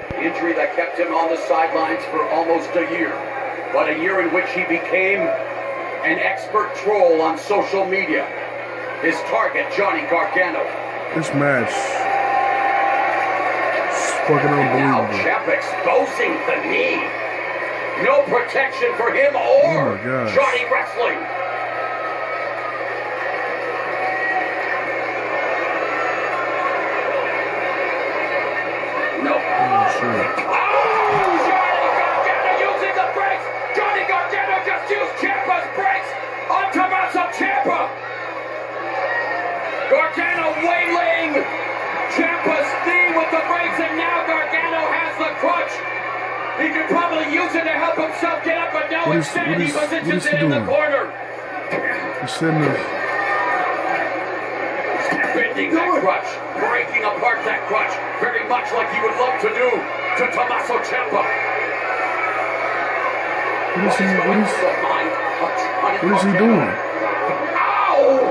The injury that kept him on the sidelines for almost a year, but a year in which he became an expert troll on social media. His target, Johnny Gargano. This match is fucking unbelievable. Now Ciampa exposing the knee. No protection for him or Johnny Wrestling. No. Oh, shit. Oh, Johnny Gargano using the brakes. Johnny Gargano just used Ciampa's brakes on Tommaso Ciampa. Gargano waylaying Ciampa's knee with the brakes, and now Gargano has the crutch. He could probably use it to help himself get up, but no, instead he positions it in the corner. He's sitting there. Bending that crutch, breaking apart that crutch, very much like he would love to do to Tommaso Ciampa. What is he doing? Ow!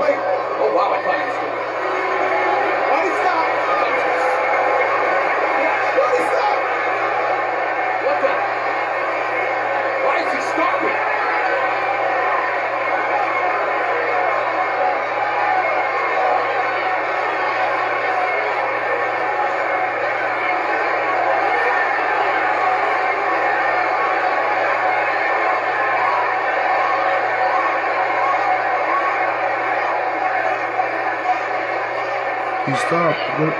Oh, wow, I thought he was doing it. Why stop? Why stop? What the? Why is he stopping? He stopped. What?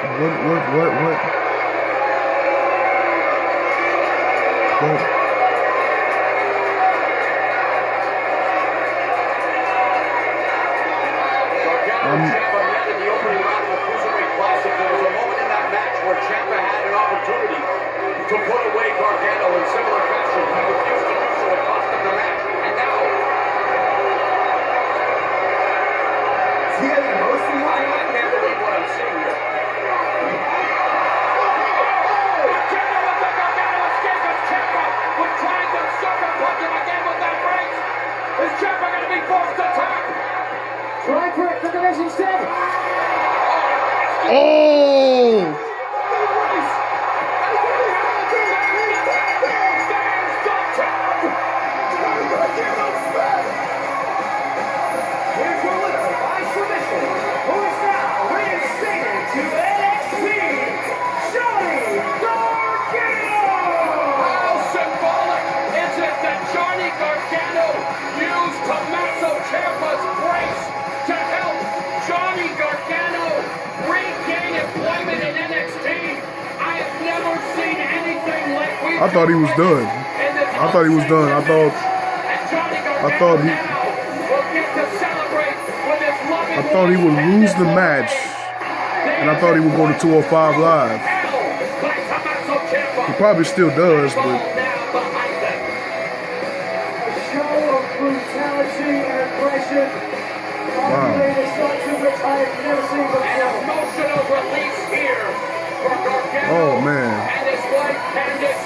Ciampa met in the opening round of the Cruiserweight Classic. There was a moment in that match where Ciampa had an opportunity to put away Gargano in similar fashion. He refused to do so. It cost him the match. And now... Is he getting emotional? I can't believe what I'm seeing here. Gargano with the Gargano escape as Ciampa was trying to sucker punch him again with that brakes. Is Ciampa going to be forced to tap? Try for it, look at this instead. Oh! Here's your winner by submission, who is now reinstated to NXT, Johnny Gargano! How symbolic is it that Johnny Gargano used Tommaso Ciampa's brace to help Johnny Gargano regain employment in NXT? I have never seen anything like we I thought he was done. I thought he was done. I thought he would lose the match, and I thought he would go to 205 Live. He probably still does, but A show of brutality and aggression. Arguably the sights of which I have never seen before. Emotional release here for Gargano oh man. and his wife Candice.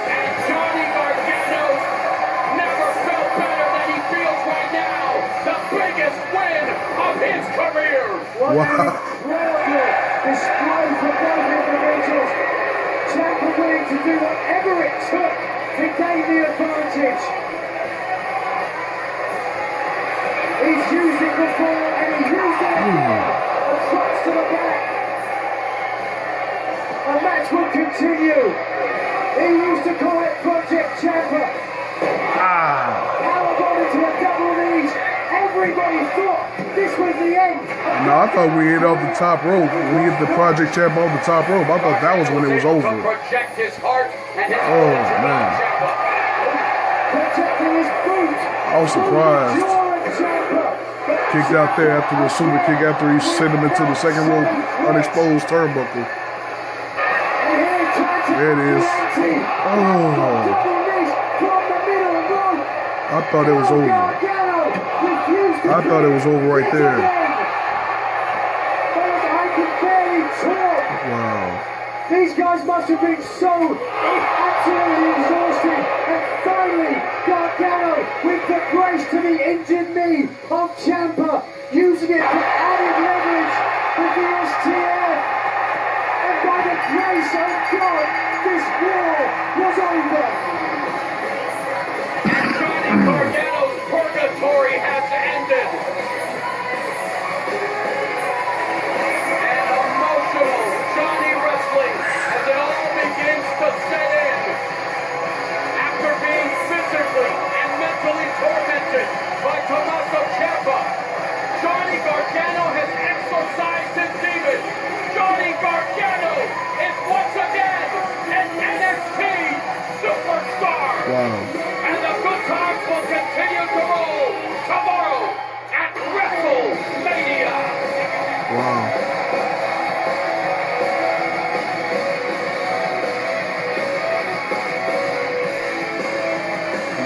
And Johnny Gargano never felt better than he feels right now. The biggest win of his career. What Wow. an incredible display for both individuals. Ciampa willing to do whatever it took to gain the advantage. He's used it before and he used it again. A crutch to the back. The match will continue. He used to call it Project Ciampa. Power bomb into a double knees. Everybody thought this was the end. No, I thought we hit off the top rope. We hit the Project Ciampa off the top rope. I thought that was when it was over. Project his heart and his Oh man. Protecting his boot. I was surprised. Kicked out there after the super kick after he sent him into the second rope unexposed turnbuckle. There it is. Oh. I thought it was over. I thought it was over right there. Wow. These guys must have been so absolutely exhausted. And finally, Gargano with the grace to the injured knee of Ciampa, using it for added leverage with the STF. And by the grace of God, this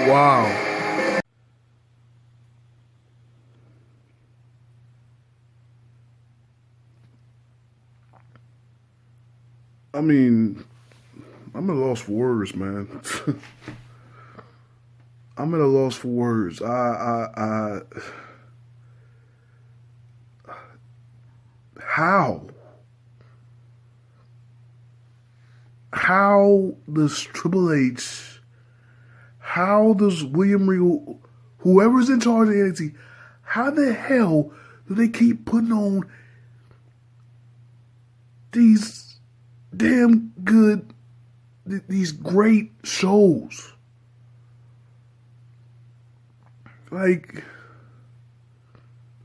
Wow. I mean, I'm at a loss for words, man. I'm at a loss for words. How? How does Triple H, how does William Regal, whoever's in charge of NXT, how the hell do they keep putting on these damn good, these great shows? Like,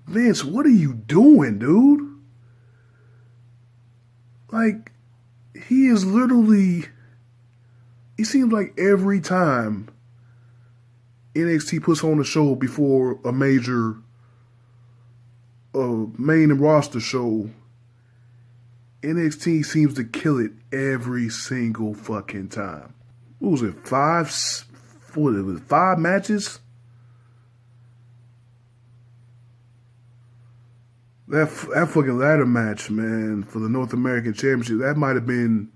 Vince, what are you doing, dude? Like, he is literally, it seems like every time NXT puts on a show before a major main and roster show, NXT seems to kill it every single fucking time. What was it, five matches? That fucking ladder match, man, for the North American Championship, that might have been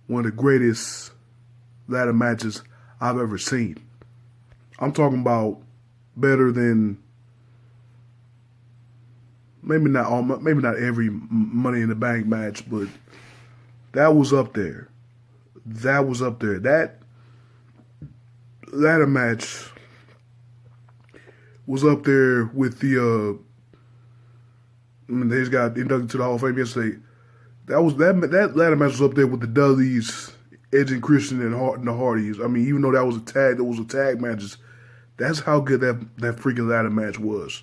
one of the greatest ladder matches I've ever seen. I'm talking about better than maybe not every Money in the Bank match, but that was up there. That was up there. That ladder match was up there with the they just got inducted to the Hall of Fame yesterday. That ladder match was up there with the Dudleys, Edge and Christian, and the Hardys. I mean, even though that was a tag matches, that's how good that freaking ladder match was.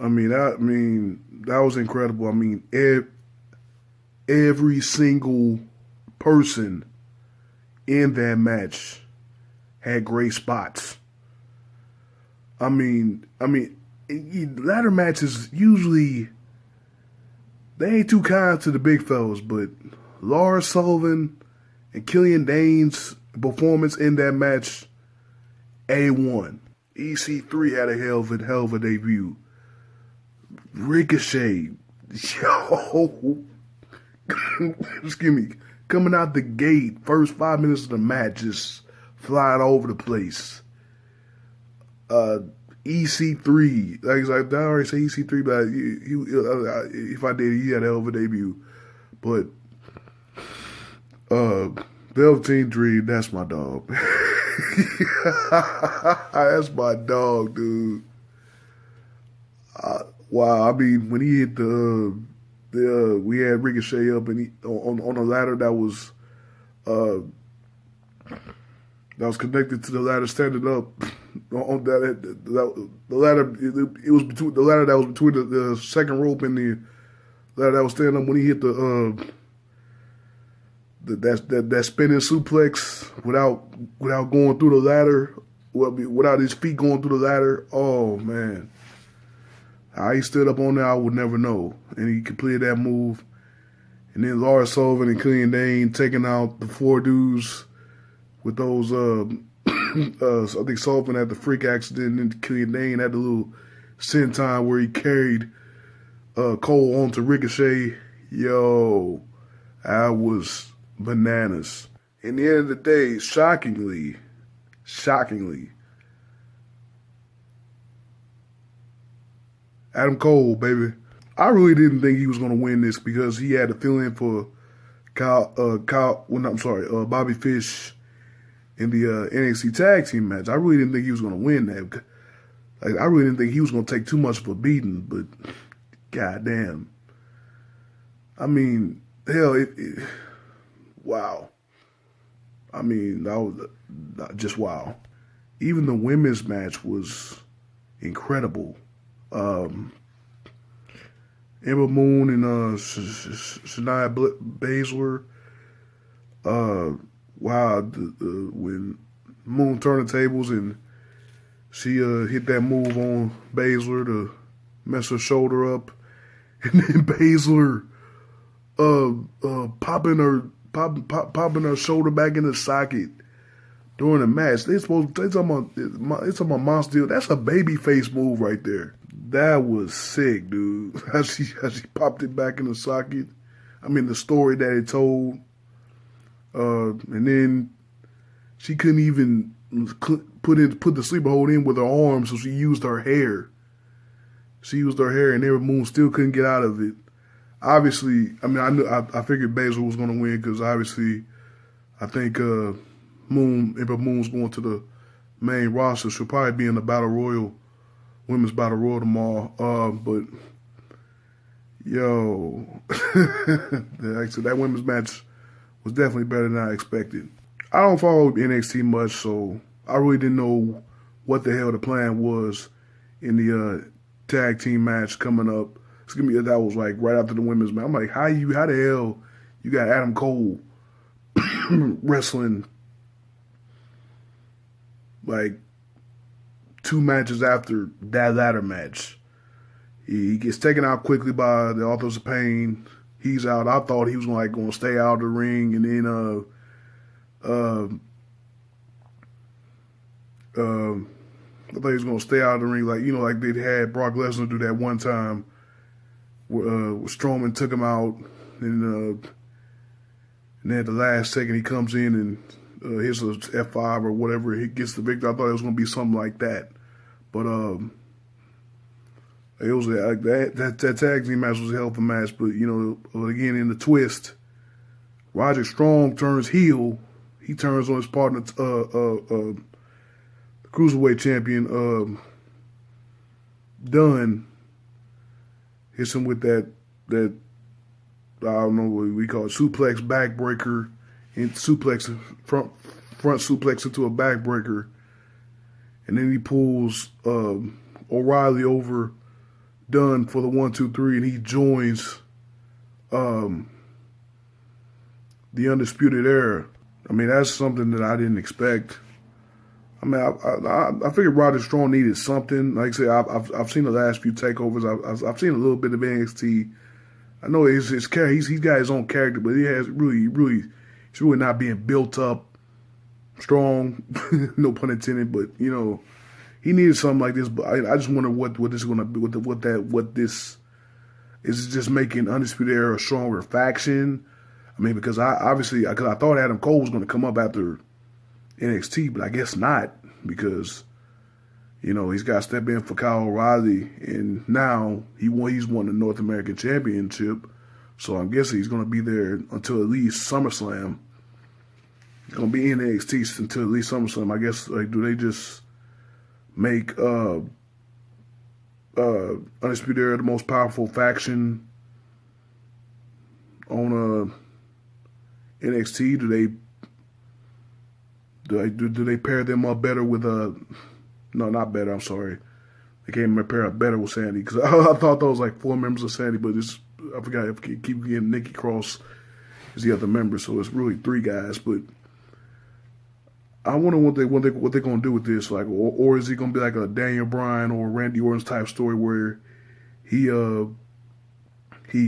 I mean, that was incredible. I mean, every single person in that match had great spots. I mean, ladder matches usually, they ain't too kind to the big fellas, but Lars Sullivan and Killian Dane's performance in that match, A1. EC3 had a hell of a debut. Ricochet, yo, excuse me, coming out the gate, first 5 minutes of the match, just flying all over the place. EC3, like I already say EC3, but if I did, he had a hell of a debut. But Velveteen Dream, that's my dog. That's my dog, dude. Wow, I mean, when he hit we had Ricochet up and on a ladder that was connected to the ladder standing up. On the ladder, it was between the ladder that was between the second rope and the ladder that was standing up when he hit that spinning suplex without going through the ladder, without his feet going through the ladder. Oh man, how he stood up on there, I would never know. And he completed that move. And then Lars Sullivan and Killian Dane taking out the 4 dudes with those. I think Sullivan had the freak accident, and Killian Dane had the little senton where he carried Cole onto Ricochet. Yo, I was bananas. In the end of the day, shockingly, Adam Cole, baby. I really didn't think he was going to win this because he had to fill in for Bobby Fish in the NXT Tag Team match. I really didn't think he was going to win that. I really didn't think he was going to take too much of a beating, but goddamn. I mean, hell, wow. I mean, that was just wow. Even the women's match was incredible. Ember Moon and Shania Baszler. Wow, when Moon turned the tables and she hit that move on Baszler to mess her shoulder up, and then Baszler popping her shoulder back in the socket, during the match. They talking about Monster Deal. That's a babyface move right there. That was sick, dude. How she popped it back in the socket. I mean, the story that it told. And then she couldn't even put the sleeper hold in with her arms, so she used her hair. She used her hair, and Ember Moon still couldn't get out of it. Obviously, I mean, I figured Baszler was going to win because obviously, I think Ember Moon's going to the main roster. She'll probably be in the Women's Battle Royal tomorrow. But yo, actually, that women's match was definitely better than I expected. I don't follow NXT much, so I really didn't know what the hell the plan was in the tag team match coming up. That was like right after the women's match. I'm like, how the hell you got Adam Cole wrestling like 2 matches after that latter match? He gets taken out quickly by the Authors of Pain. He's out. I thought he was going to stay out of the ring, and then I thought he was going to stay out of the ring, like they had Brock Lesnar do that one time. Strowman took him out, and then at the last second he comes in and hits a F5 or whatever. He gets the victory. I thought it was going to be something like that, but it was like that tag team match was a hell of a match. But again, in the twist, Roderick Strong turns heel. He turns on his partner, the cruiserweight champion, Dunn. Hits him with that I don't know what we call it, suplex backbreaker, and front suplex into a backbreaker, and then he pulls O'Reilly over Dunn for the 1, 2, 3, and he joins the Undisputed Era. I mean, that's something that I didn't expect. I mean, I figured Roderick Strong needed something. Like I said, I've seen the last few takeovers. I've seen a little bit of NXT. I know his character. He's got his own character, but he has he's really not being built up strong. No pun intended. But he needed something like this. But I just wonder what this is going to be. What this is just making Undisputed Era a stronger faction. I mean, because I thought Adam Cole was going to come up after NXT, but I guess not, because he's got to step in for Kyle O'Reilly, and now he's won the North American Championship, so I'm guessing he's going to be there until at least SummerSlam. He's going to be in NXT until at least SummerSlam. I guess do they just make Undisputed Era the most powerful faction on NXT? Do they pair them up better with no, not better, I'm sorry. They can't pair up better with Sandy, because I thought those like 4 members of Sandy, but I forgot, I keep getting Nikki Cross is the other member, so it's really 3 guys. But I wonder what they're going to do with this, like, or is it going to be like a Daniel Bryan or Randy Orton's type story where he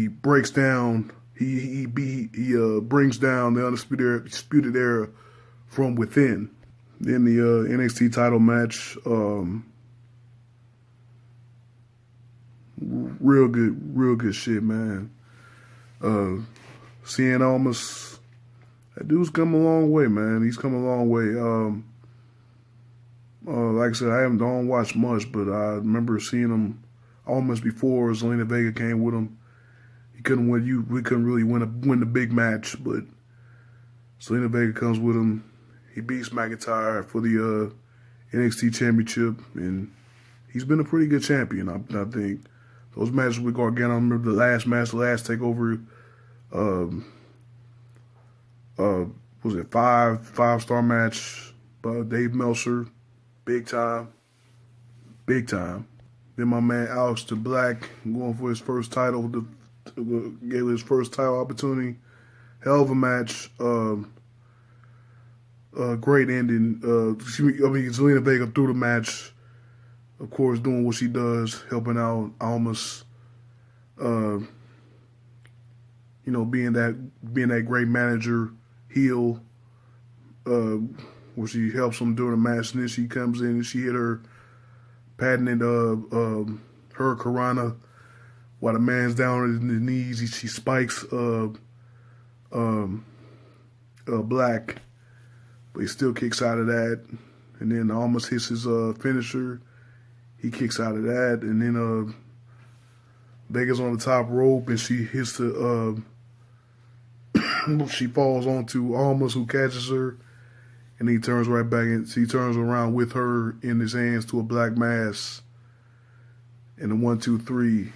breaks down, he brings down the Undisputed Era from within. Then the NXT title match, real good shit, man. Cien Almas, that dude's come a long way, man. He's come a long way. Like I said, I don't watch much, but I remember seeing him almost before Zelina Vega came with him. We couldn't really win the big match, but Zelina Vega comes with him. He beats McIntyre for the NXT Championship, and he's been a pretty good champion, I think. Those matches with Gargano, I remember the last takeover, was it 5-star match by Dave Meltzer, big time. Then my man Aleister Black going for his first title, gave his first title opportunity. Hell of a match. Great ending. Zelina Vega through the match, of course, doing what she does, helping out Almas. Being that great manager, heel, where she helps him during the match, and then she comes in and she hit her patented Hurricanrana while the man's down on his knees. She spikes Black, but he still kicks out of that, and then almost hits his finisher. He kicks out of that, and then Vega's on the top rope, and she hits the she falls onto Almas, who catches her, and he turns right back in. He turns around with her in his hands to a Black mass, and the 1, 2, 3.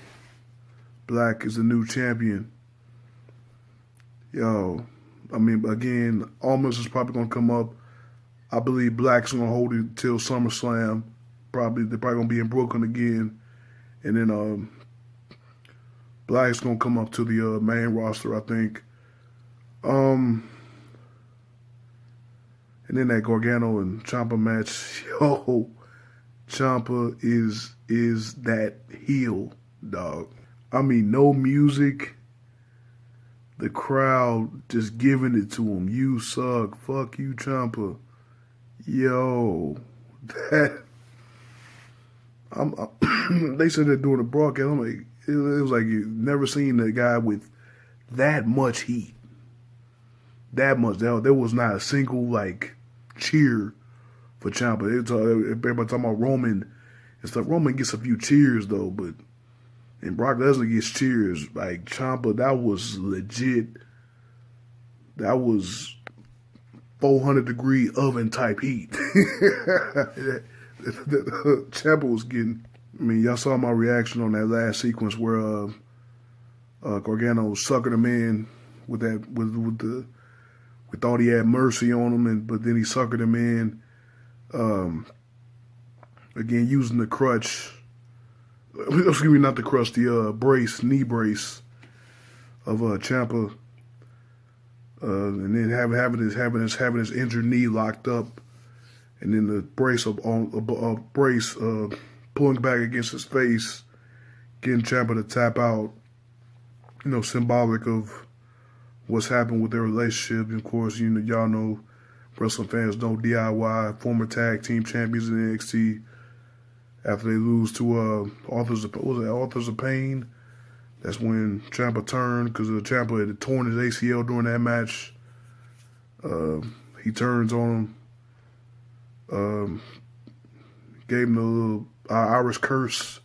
Black is the new champion. Yo, I mean, again, Almas is probably gonna come up. I believe Black's gonna hold it till SummerSlam. They're probably gonna be in Brooklyn again, and then Black's gonna come up to the main roster, I think. And then that Gargano and Ciampa match, yo, Ciampa is that heel, dog. I mean, no music, the crowd just giving it to him. You suck, fuck you, Ciampa. Yo, that they said they're doing a broadcast. I'm like, it was like you never seen a guy with that much heat. That much. There was not a single like cheer for Ciampa. Everybody talking about Roman and stuff. Roman gets a few cheers though, but and Brock Lesnar gets cheers. Like Ciampa, that was legit. That was 400-degree oven type heat. Ciampa was getting. I mean, y'all saw my reaction on that last sequence where Gargano suckered him in with that we thought he had mercy on him, but then he suckered him in. Again, using the crutch. Excuse me, not the crutch, the knee brace of Ciampa, and then having his injured knee locked up, and then the brace pulling back against his face, getting Ciampa to tap out. You know, symbolic of what's happened with their relationship. And of course, y'all know, wrestling fans know DIY, former tag team champions in NXT. After they lose to Authors of Pain, that's when Ciampa turned, because Ciampa had torn his ACL during that match. He turns on him, gave him a little Irish curse,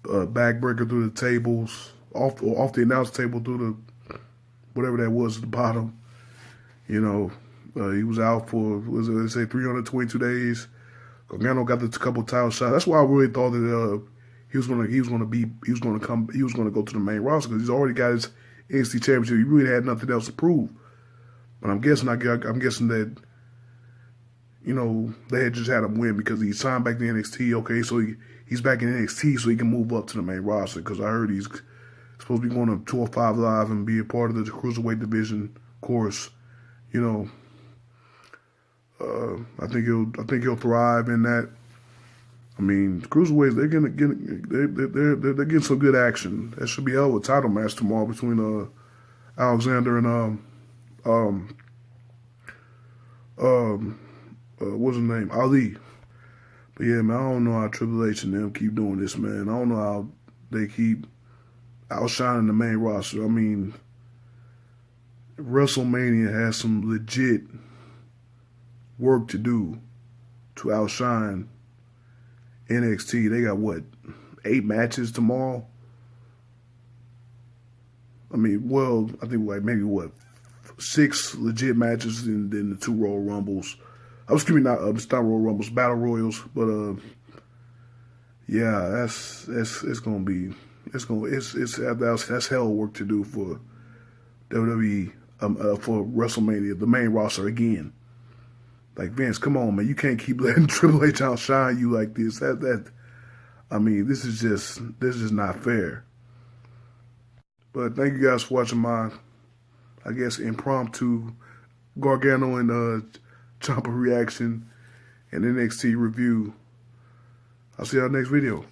backbreaker through the tables, off the announce table through the whatever that was at the bottom. You know, he was out for, they say 322 days. Gargano got the couple title shots. That's why I really thought that he was gonna go to the main roster, because he's already got his NXT championship. He really had nothing else to prove. But I'm guessing that, you know, they had just had him win because he signed back to NXT. Okay, so he's back in NXT, so he can move up to the main roster, because I heard he's supposed to be going to 205 Live and be a part of the cruiserweight division. Of course, you know. I think he'll thrive in that. I mean, cruiserweights, they're getting some good action. That should be a hell of a title match tomorrow between Alexander and what's his name, Ali. But yeah, man, I don't know how Triple H and them keep doing this, man. I don't know how they keep outshining the main roster. I mean, WrestleMania has some legit work to do to outshine NXT. They got, what, 8 matches tomorrow? I mean, well, I think like maybe, what, 6 legit matches and then the 2 Royal Rumbles. Excuse me, not Royal Rumbles, Battle Royals. But yeah, that's hell work to do for WWE, for WrestleMania, the main roster again. Like, Vince, come on, man. You can't keep letting Triple H outshine you like this. I mean, this is just not fair. But thank you guys for watching my, I guess, impromptu Gargano and Ciampa reaction and NXT review. I'll see y'all next video.